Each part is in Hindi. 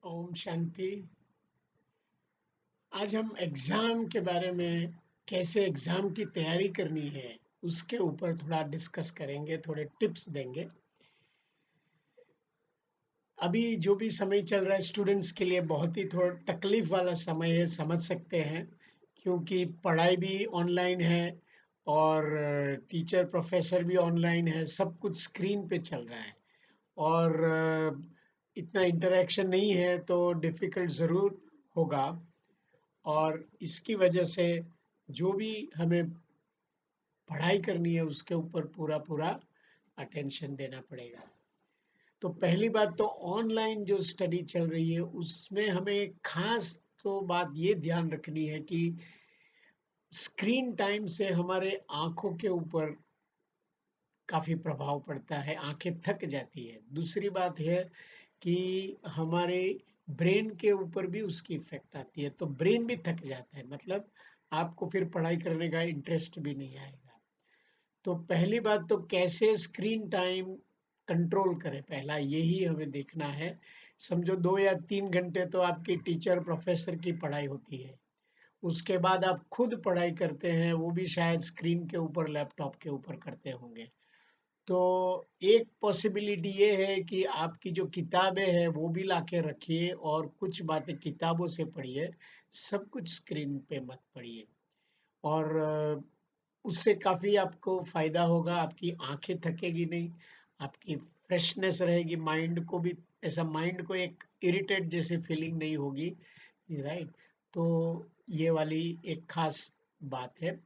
ओम शांति। आज हम एग्ज़ाम के बारे में, कैसे एग्ज़ाम की तैयारी करनी है, उसके ऊपर थोड़ा डिस्कस करेंगे, थोड़े टिप्स देंगे। अभी जो भी समय चल रहा है स्टूडेंट्स के लिए बहुत ही थोड़ा तकलीफ़ वाला समय है, समझ सकते हैं, क्योंकि पढ़ाई भी ऑनलाइन है और टीचर प्रोफ़ेसर भी ऑनलाइन है, सब कुछ स्क्रीन पे चल रहा है और इतना इंटरैक्शन नहीं है तो डिफ़िकल्ट ज़रूर होगा। और इसकी वजह से जो भी हमें पढ़ाई करनी है उसके ऊपर पूरा-पूरा अटेंशन देना पड़ेगा। तो पहली बात तो ऑनलाइन जो स्टडी चल रही है उसमें हमें ख़ास तो बात ये ध्यान रखनी है कि स्क्रीन टाइम से हमारे आँखों के ऊपर काफ़ी प्रभाव पड़ता है, आँखें थक जाती है। दूसरी बात है कि हमारे ब्रेन के ऊपर भी उसकी इफ़ेक्ट आती है, तो ब्रेन भी थक जाता है, मतलब आपको फिर पढ़ाई करने का इंटरेस्ट भी नहीं आएगा। तो पहली बात तो कैसे स्क्रीन टाइम कंट्रोल करें, पहला यही हमें देखना है। समझो 2 या 3 घंटे तो आपकी टीचर, प्रोफ़ेसर की पढ़ाई होती है। उसके बाद आप खुद पढ़ाई करते हैं, वो भी शायद स्क्रीन के ऊपर, लैपटॉप के ऊपर करते होंगे। तो एक पॉसिबिलिटी ये है कि आपकी जो किताबें हैं वो भी ला के रखिए और कुछ बातें किताबों से पढ़िए, सब कुछ स्क्रीन पे मत पढ़िए। और उससे काफ़ी आपको फ़ायदा होगा, आपकी आँखें थकेगी नहीं, आपकी फ्रेशनेस रहेगी, माइंड को भी ऐसा माइंड को एक इरिटेट जैसी फीलिंग नहीं होगी, राइट? तो ये वाली एक ख़ास बात है।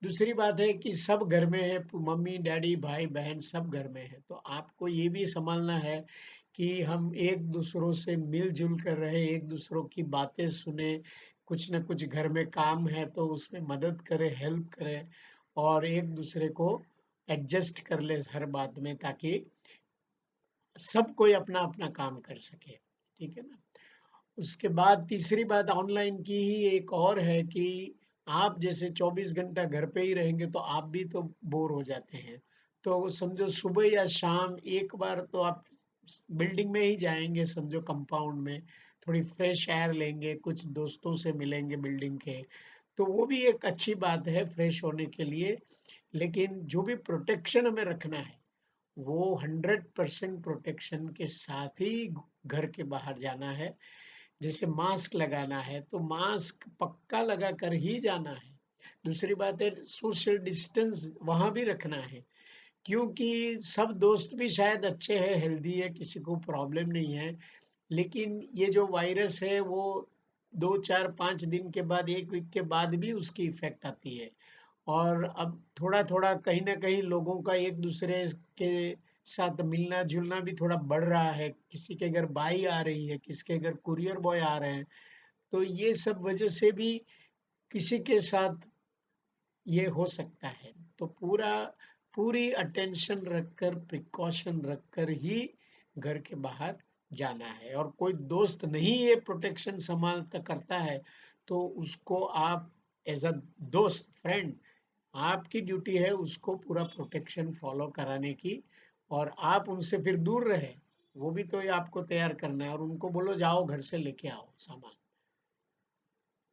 दूसरी बात है कि सब घर में है, मम्मी-डैडी, भाई-बहन सब घर में हैं, तो आपको ये भी सँभालना है कि हम एक-दूसरों से मिल-जुल कर रहें, एक-दूसरों की बातें सुनें, कुछ न कुछ घर में काम है तो उसमें मदद करें, हेल्प करें और एक-दूसरे को एडजस्ट कर लें हर बात में, ताकि सब कोई अपना-अपना काम कर सके, ठीक है ना? उसके बाद तीसरी बात ऑनलाइन की ही एक और है कि आप जैसे 24 घंटा घर पे ही रहेंगे तो आप भी तो बोर हो जाते हैं। तो समझो सुबह या शाम एक बार तो आप बिल्डिंग में ही जाएँगे, समझो कंपाउंड में, थोड़ी फ्रेश एयर लेंगे, कुछ दोस्तों से मिलेंगे बिल्डिंग के, तो वो भी एक अच्छी बात है फ्रेश होने के लिए। लेकिन जो भी प्रोटेक्शन हमें रखना है, वो 100% प्रोटेक्शन के साथ ही घर के बाहर जाना है। जैसे मास्क लगाना है, तो मास्क पक्का लगा कर ही जाना है। दूसरी बात है सोशल डिस्टेंस वहाँ भी रखना है, क्योंकि सब दोस्त भी शायद अच्छे हैं, हेल्दी है, किसी को प्रॉब्लम नहीं है। लेकिन ये जो वायरस है वो 2, 4, 5 दिन के बाद, 1 वीक के बाद भी उसकी इफ़ेक्ट आती है। और अब थोड़ा-थोड़ा कहीं न कहीं लोगों का एक-दूसरे के साथ मिलना-जुलना भी थोड़ा बढ़ रहा है। किसी के घर बाई आ रही है, किसी के घर कूरियर बॉय आ रहे हैं। तो ये सब वजह से भी किसी के साथ ये हो सकता है। तो पूरी अटेंशन रखकर, प्रिकॉशन रखकर ही घर के बाहर जाना है। और कोई दोस्त नहीं ये प्रोटेक्शन संभालता करता है, तो उसको आप एज़ अ दोस्त, फ्रेंड, आपकी ड्यूटी है उसको पूरा प्रोटेक्शन फ़ॉलो कराने की। और आप उनसे फिर दूर रहें, वो भी तो ये आपको तैयार करना है और उनको बोलो जाओ घर से लेके आओ सामान,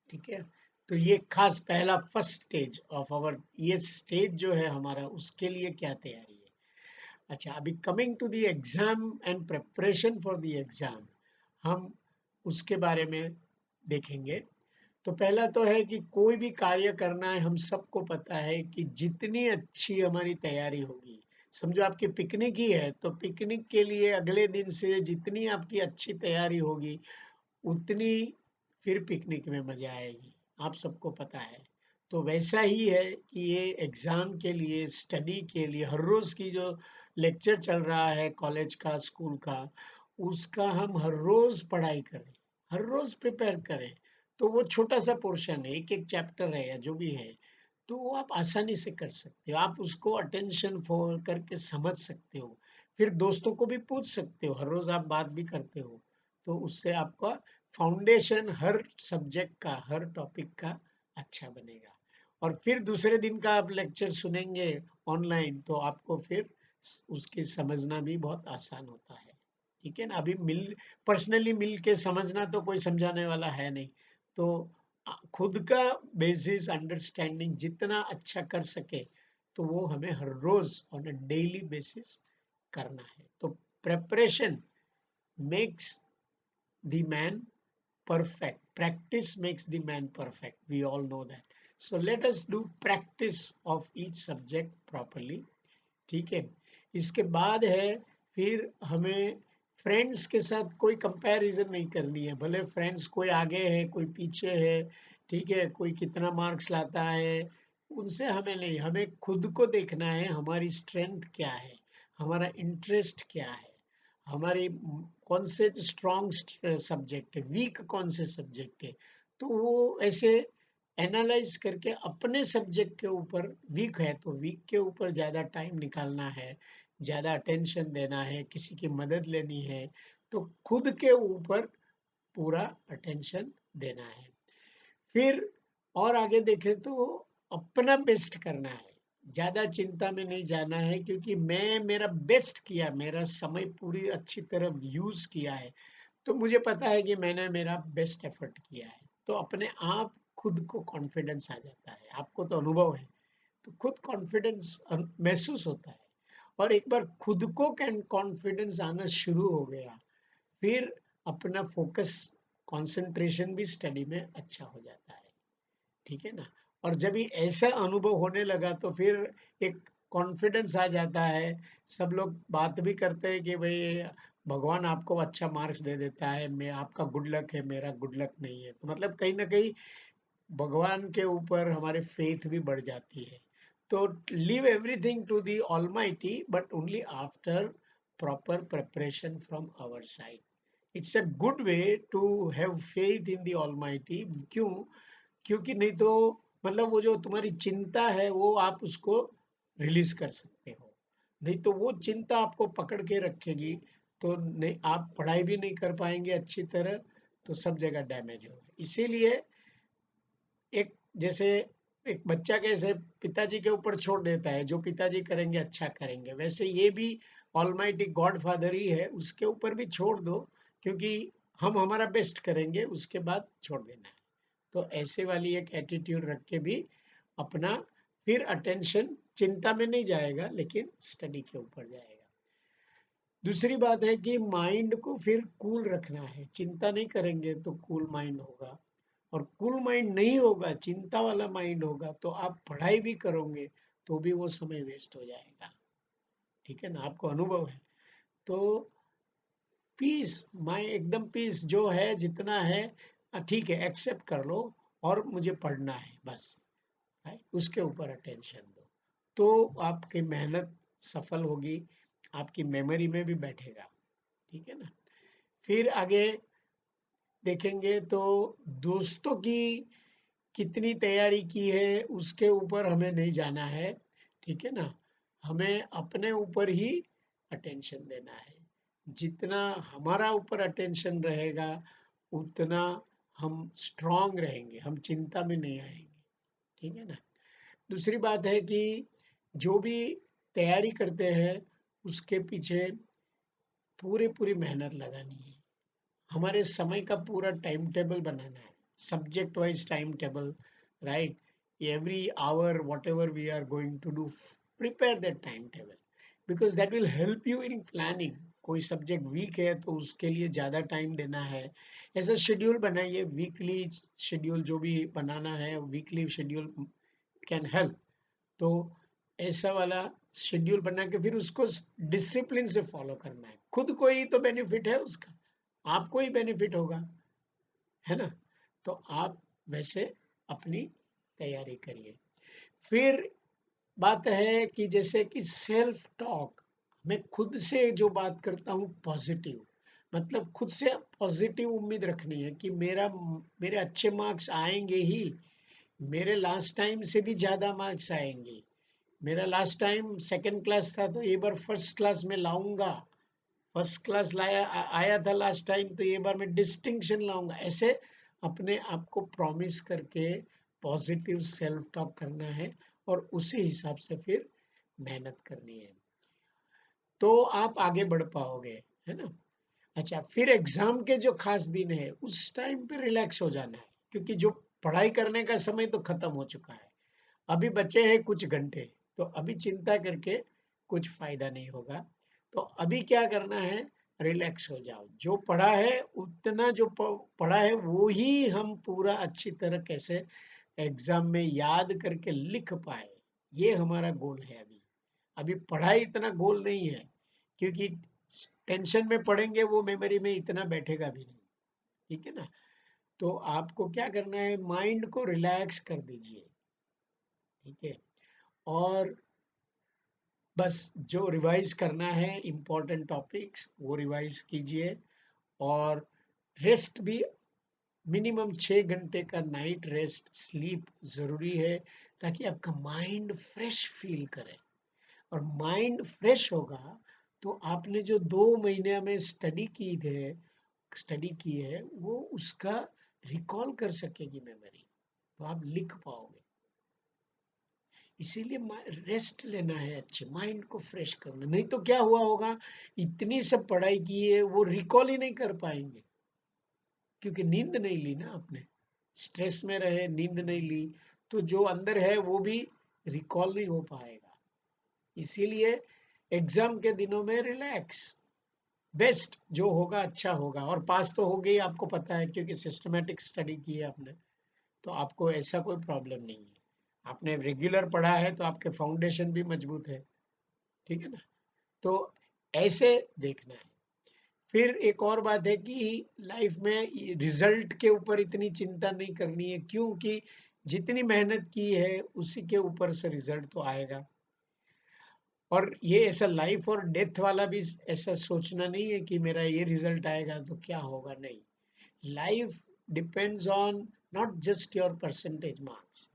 ठीक है? तो ये ख़ास पहला फर्स्ट स्टेज ऑफ आवर, ये स्टेज जो है हमारा, उसके लिए क्या तैयारी है? अच्छा, अभी coming to the exam and preparation for the exam, हम उसके बारे में देखेंगे। तो पहला तो है कि कोई भी कार्य करना है, हम सबको पता है कि जितनी अच्छी हमारी तैयारी होगी, समझो आपकी पिकनिक ही है, तो पिकनिक के लिए अगले दिन से जितनी आपकी अच्छी तैयारी होगी, उतनी फिर पिकनिक में मज़ा आएगी, आप सबको पता है। तो वैसा ही है कि ये एग्ज़ाम के लिए, स्टडी के लिए हर रोज़ की जो लेक्चर चल रहा है कॉलेज का, स्कूल का, उसका हम हर रोज़ पढ़ाई करें, हर रोज़ प्रिपेयर करें। तो वो छोटा-सा पोर्शन है, एक-एक चैप्टर है या जो भी है, तो वो आप आसानी से कर सकते हो। आप उसको अटेंशन फ़ॉर करके समझ सकते हो। फिर दोस्तों को भी पूछ सकते हो, हर रोज़ आप बात भी करते हो। तो उससे आपका फाउंडेशन हर सब्जेक्ट का, हर टॉपिक का अच्छा बनेगा। और फिर दूसरे दिन का आप लेक्चर सुनेंगे ऑनलाइन, तो आपको फिर उसकी समझना भी बहुत आसान होता है। ठीक है ना? अभी पर्सनली मिल के समझना तो कोई समझाने वाला है नहीं। तो खुद का बेसिस अंडरस्टैंडिंग जितना अच्छा कर सके, तो वो हमें हर रोज़ ऑन अ डेली बेसिस करना है। तो preparation makes the man perfect. Practice makes the man perfect. We all know that. So let us do practice of each subject properly. ठीक है? इसके बाद है फिर हमें फ्रेंड्स के साथ कोई कंपैरिजन नहीं करनी है। भले फ्रेंड्स कोई आगे है, कोई पीछे है, ठीक है? कोई कितना मार्क्स लाता है, उनसे हमें नहीं, हमें खुद को देखना है, हमारी स्ट्रेंथ क्या है, हमारा इंटरेस्ट क्या है, हमारी कौन से स्ट्रॉन्ग सब्जेक्ट है, वीक कौन से सब्जेक्ट है। तो वो ऐसे एनालाइज करके अपने सब्जेक्ट के ऊपर, वीक है तो वीक के ऊपर ज़्यादा टाइम निकालना है, ज़्यादा अटेंशन देना है, किसी की मदद लेनी है, तो खुद के ऊपर पूरा अटेंशन देना है। फिर और आगे देखें तो अपना बेस्ट करना है, ज़्यादा चिंता में नहीं जाना है, क्योंकि मैं मेरा बेस्ट किया, मेरा समय पूरी अच्छी तरह यूज़ किया है, तो मुझे पता है कि मैंने मेरा बेस्ट एफर्ट किया है। तो अपने आप खुद को कॉन्फिडेंस आ जाता है, आपको तो अनुभव है, तो खुद कॉन्फिडेंस महसूस होता है। और एक बार खुद को कैन कॉन्फिडेंस आना शुरू हो गया, फिर अपना फोकस, कंसंट्रेशन भी स्टडी में अच्छा हो जाता है। ठीक है ना? और जब ये ऐसा अनुभव होने लगा तो फिर एक कॉन्फिडेंस आ जाता है। सब लोग बात भी करते हैं कि भई भगवान आपको अच्छा मार्क्स दे देता है, मैं आपका गुड लक है, मेरा गुड लक नहीं है। तो मतलब कहीं न कहीं भगवान के ऊपर हमारी फेथ भी बढ़ जाती है। तो leave everything to the almighty but only after proper preparation from our side. It's a good way to have faith in the almighty. क्यों? क्योंकि नहीं तो मतलब वो जो तुम्हारी चिंता है वो आप उसको रिलीज कर सकते हो। नहीं तो वो चिंता आपको पकड़ के रखेगी, तो नहीं, आप पढ़ाई भी नहीं कर पाएंगे अच्छी तरह, तो सब जगह डैमेज होगा। इसीलिए एक जैसे एक बच्चा कैसे पिताजी के ऊपर छोड़ देता है, जो पिताजी करेंगे अच्छा करेंगे, वैसे ये भी ऑलमाइटी गॉड फादर ही है, उसके ऊपर भी छोड़ दो, क्योंकि हम हमारा बेस्ट करेंगे, उसके बाद छोड़ देना है। तो ऐसे वाली एक एटीट्यूड रख के भी अपना फिर अटेंशन चिंता में नहीं जाएगा, लेकिन स्टडी के ऊपर जाएगा। दूसरी बात है कि माइंड को फिर कूल रखना है, चिंता नहीं करेंगे तो कूल माइंड होगा। और कूल माइंड नहीं होगा, चिंता वाला माइंड होगा, तो आप पढ़ाई भी करोगे तो भी वो समय वेस्ट हो जाएगा। ठीक है ना? आपको अनुभव है। तो पीस, माइंड एकदम पीस जो है, जितना है ठीक है, एक्सेप्ट कर लो, और मुझे पढ़ना है बस, है उसके ऊपर अटेंशन दो, तो आपकी मेहनत सफल होगी, आपकी मेमोरी में भी बैठेगा। ठीक है ना? फिर आगे देखेंगे तो दोस्तों की कितनी तैयारी की है उसके ऊपर हमें नहीं जाना है। ठीक है ना? हमें अपने ऊपर ही अटेंशन देना है। जितना हमारा ऊपर अटेंशन रहेगा, उतना हम स्ट्रांग रहेंगे, हम चिंता में नहीं आएंगे। ठीक है ना? दूसरी बात है कि जो भी तैयारी करते हैं, उसके पीछे पूरी मेहनत लगानी है। हमारे समय का पूरा टाइम टेबल बनाना है, subject wise time table, right? Every hour whatever we are going to do, prepare that time table, because that will help you in planning. कोई सब्जेक्ट वीक है तो उसके लिए ज़्यादा टाइम देना है, ऐसा शेड्यूल बनाइए, वीकली शेड्यूल जो भी बनाना है, वीकली शेड्यूल कैन हेल्प। तो ऐसा वाला शेड्यूल बना के फिर उसको डिसिप्लिन से फॉलो करना है। खुद को ही तो बेनिफिट है उसका, आपको ही बेनिफिट होगा, है ना? तो आप वैसे अपनी तैयारी करिए। फिर बात है कि जैसे कि सेल्फ टॉक, मैं खुद से जो बात करता हूँ पॉजिटिव, मतलब खुद से पॉजिटिव उम्मीद रखनी है कि मेरे अच्छे मार्क्स आएंगे ही, मेरे लास्ट टाइम से भी ज़्यादा मार्क्स आएंगे। मेरा लास्ट टाइम सेकंड क्लास था, तो ये बार फर्स्ट क्लास में लाऊंगा। फर्स्ट क्लास आया था लास्ट टाइम, तो ये बार मैं डिस्टिंक्शन लाऊंगा। ऐसे अपने आप को प्रॉमिस करके पॉजिटिव सेल्फ टॉक करना है, और उसी हिसाब से फिर मेहनत करनी है, तो आप आगे बढ़ पाओगे, है ना? अच्छा, फिर एग्ज़ाम के जो ख़ास दिन है, उस टाइम पे रिलैक्स हो जाना है, क्योंकि जो पढ़ाई करने का समय तो ख़त्म हो चुका है। अभी बचे हैं कुछ घंटे, तो अभी चिंता करके कुछ फ़ायदा नहीं होगा। तो अभी क्या करना है, रिलैक्स हो जाओ। जो पढ़ा है, उतना जो पढ़ा है, वो ही हम पूरा अच्छी तरह कैसे एग्ज़ाम में याद करके लिख पाएँ, ये हमारा गोल है अभी। अभी पढ़ाई इतना गोल नहीं है, क्योंकि टेंशन में पढ़ेंगे वो मेमोरी में इतना बैठेगा भी नहीं, ठीक है ना? तो आपको क्या करना है, माइंड को रिलैक्स कर दीजिए, ठीक है? और बस जो रिवाइज़ करना है इम्पोर्टेंट टॉपिक्स वो रिवाइज़ कीजिए, और रेस्ट भी मिनिमम 6 घंटे का नाइट रेस्ट स्लीप ज़रूरी है, ताकि आपका माइंड फ्रेश फ़ील करे। और माइंड फ्रेश होगा, तो आपने जो 2 महीने में स्टडी की है, वो उसका रिकॉल कर सकेगी मेमोरी, तो आप लिख पाओगे। इसीलिए रेस्ट लेना है, अच्छे माइंड को फ्रेश करना, नहीं तो क्या हुआ होगा, इतनी सब पढ़ाई की है वो रिकॉल ही नहीं कर पाएंगे, क्योंकि नींद नहीं ली ना आपने, स्ट्रेस में रहे, नींद नहीं ली, तो जो अंदर है वो भी रिकॉल नहीं हो पाएगा। इसीलिए एग्जाम के दिनों में रिलैक्स, बेस्ट जो होगा अच्छा होगा, और पास तो हो गई, आपको पता है, क्योंकि सिस्टमेटिक स्टडी की है आपने, तो आपको ऐसा कोई प्रॉब्लम नहीं है। आपने रेगुलर पढ़ा है तो आपके फाउंडेशन भी मजबूत है, ठीक है ना? तो ऐसे देखना है। फिर एक और बात है कि लाइफ में रिजल्ट के ऊपर इतनी चिंता नहीं करनी है, क्योंकि जितनी मेहनत की है उसी के ऊपर से रिजल्ट तो आएगा। और ये ऐसा लाइफ और डेथ वाला भी ऐसा सोचना नहीं है कि मेरा ये रिजल्ट आएगा तो क्या होगा, नहीं। Life depends on not just your percentage marks,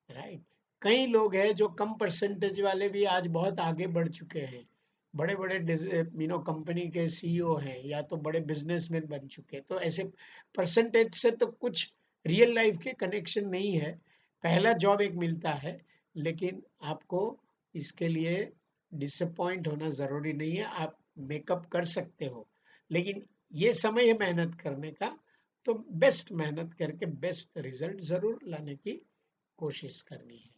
right? कई लोग हैं जो कम परसेंटेज वाले भी आज बहुत आगे बढ़ चुके हैं, बड़े बड़े कंपनी के सीईओ हैं, या तो बड़े बिजनेसमैन बन चुके हैं। तो ऐसे परसेंटेज से तो कुछ रियल लाइफ के कनेक्शन नहीं है। पहला जॉब एक मिलता है, लेकिन आपको इसके लिए डिसअपॉइंट होना ज़रूरी नहीं है, आप मेकअप कर सकते हो। लेकिन ये समय है मेहनत करने का, तो बेस्ट मेहनत करके बेस्ट रिजल्ट ज़रूर लाने की कोशिश करनी है।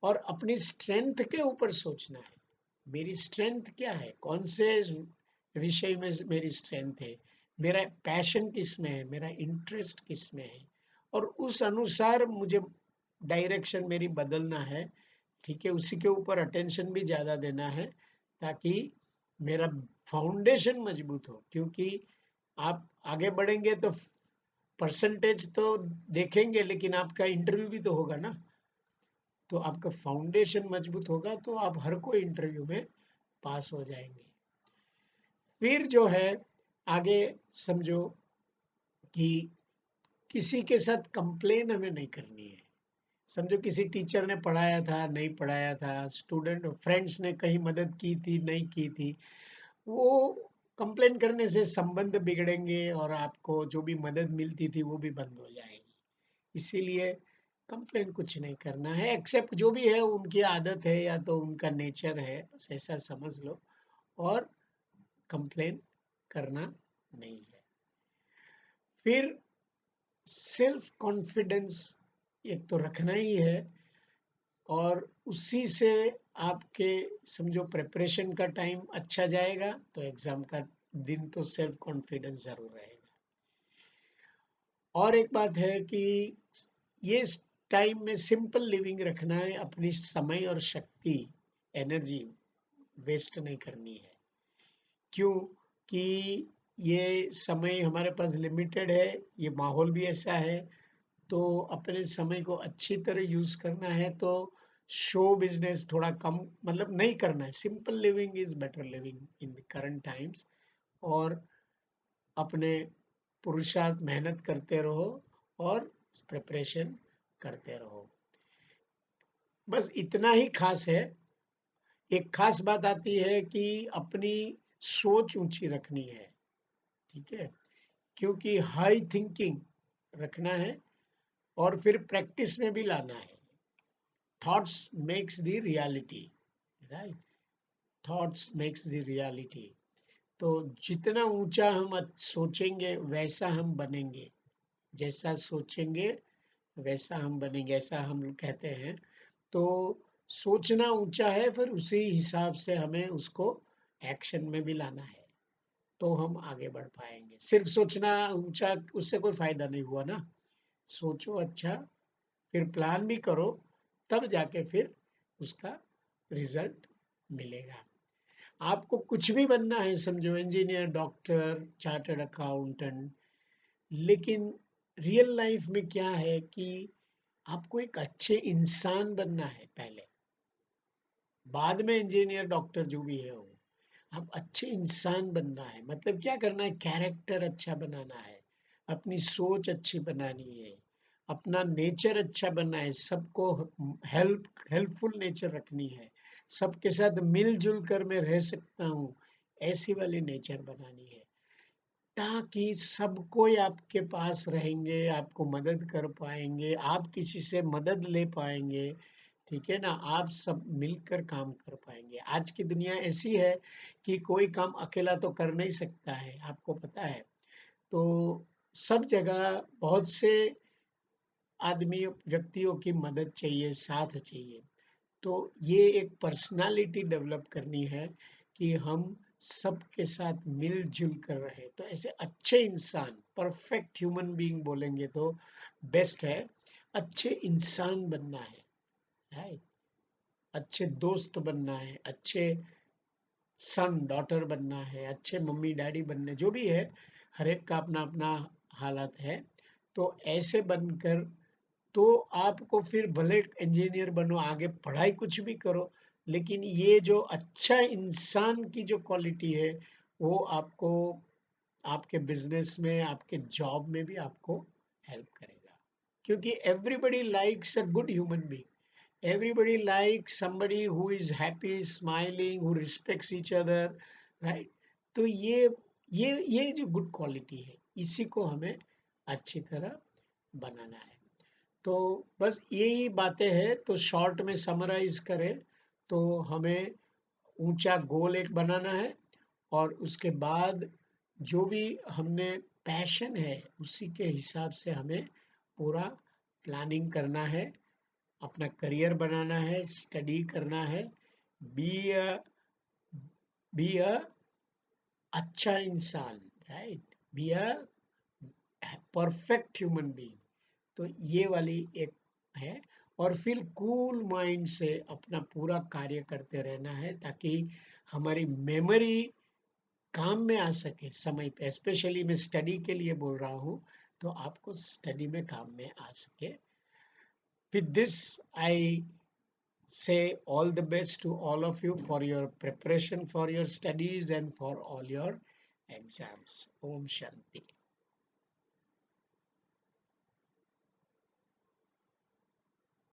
और अपनी स्ट्रेंथ के ऊपर सोचना है, मेरी स्ट्रेंथ क्या है, कौन से विषय में मेरी स्ट्रेंथ है, मेरा पैशन किस में है, मेरा इंटरेस्ट किस में है, और उस अनुसार मुझे डायरेक्शन मेरी बदलना है, ठीक है? उसी के ऊपर अटेंशन भी ज़्यादा देना है, ताकि मेरा फाउंडेशन मजबूत हो, क्योंकि आप आगे बढ़ेंगे तो परसेंटेज तो देखेंगे, लेकिन आपका इंटरव्यू भी तो होगा ना। तो आपका फाउंडेशन मजबूत होगा तो आप हर कोई इंटरव्यू में पास हो जाएंगे। फिर जो है, आगे समझो कि किसी के साथ कंप्लेन हमें नहीं करनी है। समझो किसी टीचर ने पढ़ाया था, नहीं पढ़ाया था, स्टूडेंट फ्रेंड्स ने कहीं मदद की थी, नहीं की थी, वो कंप्लेन करने से संबंध बिगड़ेंगे, और आपको जो भी मदद मिलती थी वो भी बंद हो जाएगी। इसीलिए कंप्लेन कुछ नहीं करना है, एक्सेप्ट जो भी है उनकी आदत है या तो उनका नेचर है, बस ऐसा समझ लो, और कंप्लेन करना नहीं है। फिर सेल्फ कॉन्फिडेंस एक तो रखना ही है, और उसी से आपके समझो प्रिपरेशन का टाइम अच्छा जाएगा, तो एग्जाम का दिन तो सेल्फ कॉन्फिडेंस जरूर रहेगा। और एक बात है कि ये टाइम में सिंपल लिविंग रखना है, अपनी समय और शक्ति, एनर्जी वेस्ट नहीं करनी है। क्यों? कि ये समय हमारे पास लिमिटेड है, ये माहौल भी ऐसा है, तो अपने समय को अच्छी तरह यूज़ करना है, तो शो बिजनेस थोड़ा कम, मतलब नहीं करना है, simple living is better living in the current times. और अपने पुरुषार्थ मेहनत करते रहो, और प्रिपरेशन करते रहो, बस इतना ही खास है। एक खास बात आती है कि अपनी सोच ऊंची रखनी है, ठीक है? क्योंकि हाई थिंकिंग रखना है, और फिर प्रैक्टिस में भी लाना है। Thoughts makes the reality, right? Thoughts makes the reality. तो जितना ऊंचा हम सोचेंगे वैसा हम बनेंगे, जैसा सोचेंगे वैसा हम बनेंगे, ऐसा हम लोग कहते हैं। तो सोचना ऊंचा है, फिर उसी हिसाब से हमें उसको एक्शन में भी लाना है, तो हम आगे बढ़ पाएंगे। सिर्फ सोचना ऊंचा, उससे कोई फायदा नहीं हुआ ना। सोचो अच्छा, फिर प्लान भी करो, तब जाके फिर उसका रिजल्ट मिलेगा। आपको कुछ भी बनना है, समझो इंजीनियर, डॉक्टर, चार्टर्ड अकाउंटेंट, लेकिन रियल लाइफ में क्या है कि आपको एक अच्छे इंसान बनना है पहले, बाद में इंजीनियर डॉक्टर जो भी है वो। आप अच्छे इंसान बनना है, मतलब क्या करना है, कैरेक्टर अच्छा बनाना है, अपनी सोच अच्छी बनानी है, अपना नेचर अच्छा बनना है, सबको हेल्पफुल नेचर रखनी है, सबके साथ मिलजुल कर मैं रह सकता हूँ, ऐसी वाली नेचर बनानी है, ताकि सब कोई आपके पास रहेंगे, आपको मदद कर पाएंगे, आप किसी से मदद ले पाएंगे, ठीक है ना? आप सब मिलकर काम कर पाएंगे। आज की दुनिया ऐसी है कि कोई काम अकेला तो कर नहीं सकता है, आपको पता है। तो सब जगह बहुत से आदमी व्यक्तियों की मदद चाहिए, साथ चाहिए। तो ये एक पर्सनालिटी डेवलप करनी है कि हम सबके साथ मिलजुल कर रहे, तो ऐसे अच्छे इंसान, परफेक्ट ह्यूमन बीइंग बोलेंगे तो बेस्ट है। अच्छे इंसान बनना है, राइट? अच्छे दोस्त बनना है, अच्छे सन डॉटर बनना है, अच्छे मम्मी डैडी बनने, जो भी है, हर एक का अपना अपना हालत है। तो ऐसे बनकर, तो आपको फिर भले इंजीनियर बनो, आगे पढ़ाई कुछ भी करो, लेकिन ये जो अच्छा इंसान की जो क्वालिटी है, वो आपको आपके बिजनेस में, आपके जॉब में भी आपको हेल्प करेगा। क्योंकि everybody likes a good human being, everybody likes somebody who is happy, smiling, who respects each other, right? तो ये जो गुड क्वालिटी है, इसी को हमें अच्छी तरह बनाना है। तो बस यही बातें हैं, तो शॉर्ट में समराइज करें तो हमें ऊंचा गोल एक बनाना है, और उसके बाद जो भी हमने पैशन है, उसी के हिसाब से हमें पूरा प्लानिंग करना है, अपना करियर बनाना है, स्टडी करना है, बी अ बी अ अच्छा इंसान, right? Be a perfect human being. तो ये वाली एक है। और फिर कूल माइंड से अपना पूरा कार्य करते रहना है, ताकि हमारी मेमोरी काम में आ सके समय पे। स्पेशली मैं स्टडी के लिए बोल रहा हूँ, तो आपको स्टडी में काम में आ सके। With this, I say all the best to all of you for your preparation for your studies and for all your exams. Om Shanti.